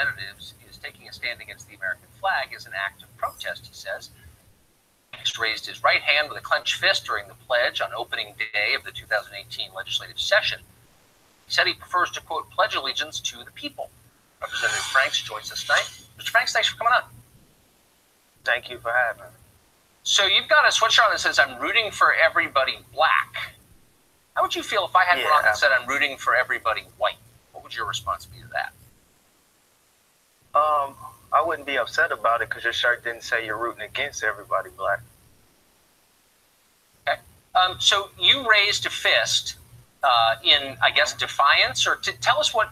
Representatives is taking a stand against the American flag as an act of protest, he says. Franks raised his right hand with a clenched fist during the pledge on opening day of the 2018 legislative session. He said he prefers to, quote, pledge allegiance to the people. Representative Franks joins us tonight. Mr. Franks, thanks for coming on. Thank you for having me. So you've got a sweatshirt on that says, I'm rooting for everybody black. How would you feel if I had one on that said, I'm rooting for everybody white? What would your response be to that? I wouldn't be upset about it because your shirt didn't say you're rooting against everybody black. Okay. So you raised a fist in, I guess, defiance, or to tell us what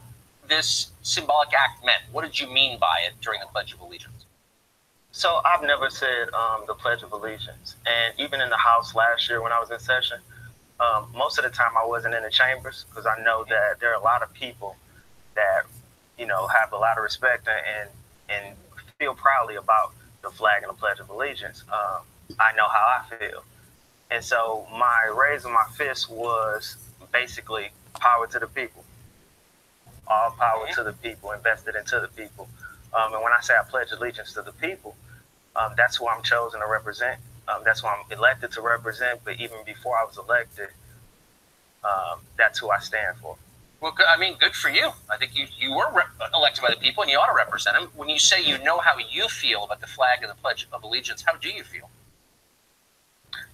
this symbolic act meant. What did you mean by it during the Pledge of Allegiance? So I've never said the Pledge of Allegiance. And even in the House last year when I was in session, most of the time I wasn't in the chambers because I know that there are a lot of people that, you know, have a lot of respect and feel proudly about the flag and the Pledge of Allegiance. I know how I feel. And so my raising my fist was basically power to the people. All power to the people, invested into the people. And when I say I pledge allegiance to the people, that's who I'm chosen to represent. That's who I'm elected to represent. But even before I was elected, that's who I stand for. Well, I mean, good for you. I think you were elected by the people, and you ought to represent them. When you say you know how you feel about the flag and the Pledge of Allegiance, how do you feel?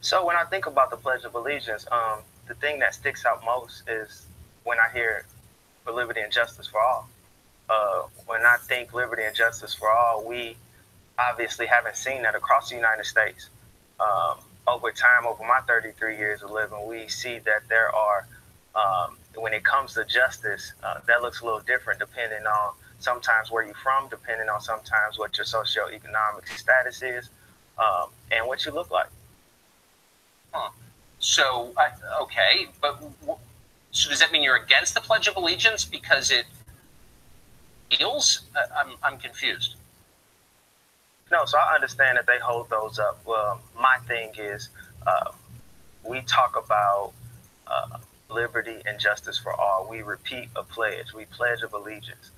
So when I think about the Pledge of Allegiance, the thing that sticks out most is when I hear for liberty and justice for all. When I think liberty and justice for all, we obviously haven't seen that across the United States. Over time, over my 33 years of living, we see that there are, when it comes to justice, that looks a little different depending on sometimes where you're from, depending on sometimes what your socioeconomic status is, and what you look like. Huh. So, okay, but so does that mean you're against the Pledge of Allegiance because it feels? I'm confused. No, so I understand that they hold those up. Well, my thing is, we talk about liberty and justice for all. We repeat a pledge. We pledge of allegiance.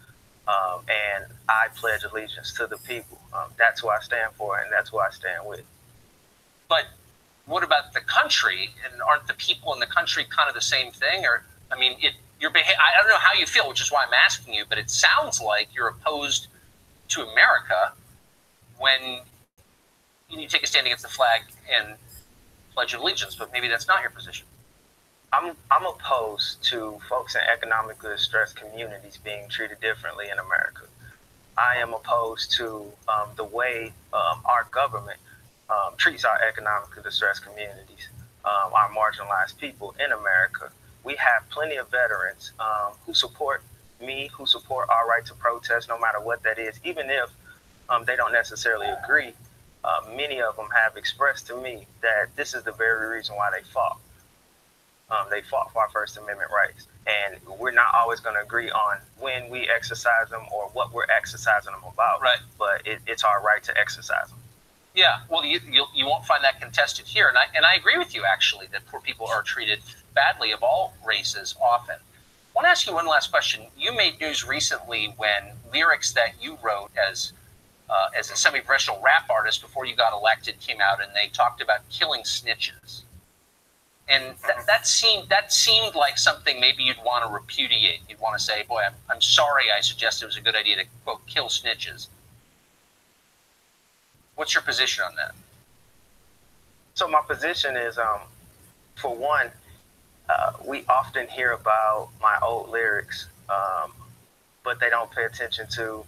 And I pledge allegiance to the people. That's who I stand for, and that's who I stand with. But what about the country? And aren't the people in the country kind of the same thing? Or, I mean, I don't know how you feel, which is why I'm asking you, but it sounds like you're opposed to America when you take a stand against the flag and Pledge of Allegiance, but maybe that's not your position. I'm opposed to folks in economically distressed communities being treated differently in America. I am opposed to the way our government treats our economically distressed communities, our marginalized people in America. We have plenty of veterans who support me, who support our right to protest, no matter what that is, even if they don't necessarily agree. Many of them have expressed to me that this is the very reason why they fought. They fought for our First Amendment rights. And we're not always going to agree on when we exercise them or what we're exercising them about. Right. But it's our right to exercise them. Yeah, well, you won't find that contested here. And I agree with you, actually, that poor people are treated badly of all races often. I want to ask you one last question. You made news recently when lyrics that you wrote as a semi-professional rap artist before you got elected came out, and they talked about killing snitches. And that seemed like something maybe you'd want to repudiate. You'd want to say, boy, I'm sorry I suggested it was a good idea to, quote, kill snitches. What's your position on that? So my position is, for one, we often hear about my old lyrics, but they don't pay attention to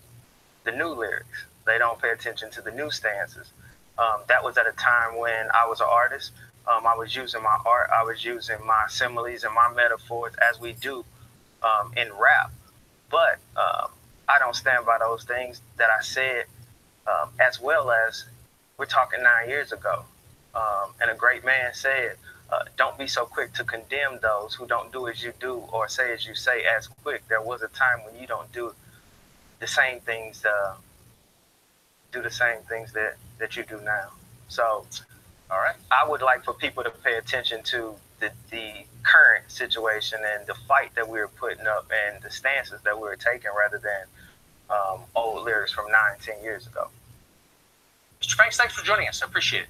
the new lyrics. They don't pay attention to the new stances. That was at a time when I was an artist. I was using my art. I was using my similes and my metaphors as we do in rap. But I don't stand by those things that I said, as well as we're talking 9 years ago. And a great man said, don't be so quick to condemn those who don't do as you do or say as you say as quick. There was a time when you don't do the same things, that you do now. So, all right, I would like for people to pay attention to the current situation and the fight that we were putting up and the stances that we were taking rather than old lyrics from 9-10 years ago. Mr. Franks, thanks for joining us. I appreciate it.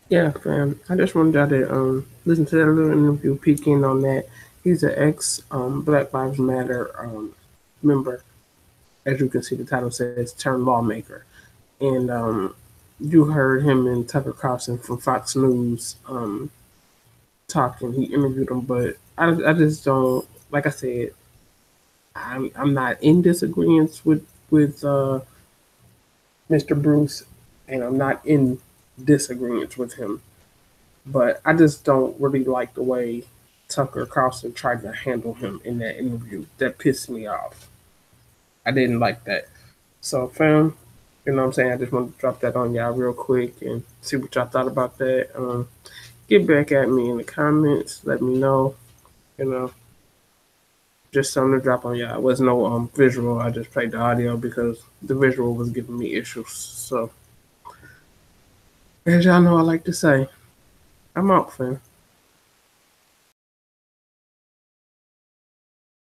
Yeah, fam. I just wanted y'all to listen to that little interview, peek in on that. He's an ex Black Lives Matter member. As you can see, the title says "Turn Lawmaker," and you heard him and Tucker Carlson from Fox News talking. He interviewed him, but I just don't, like I said, I'm not in disagreement with Mr. Bruce, and I'm not in disagreement with him. But I just don't really like the way Tucker Carlson tried to handle him in that interview. That pissed me off. I didn't like that. So, fam, you know what I'm saying? I just want to drop that on y'all real quick and see what y'all thought about that. Get back at me in the comments. Let me know. You know, just something to drop on y'all. It was no visual. I just played the audio because the visual was giving me issues. So, as y'all know, I like to say, I'm out, fam.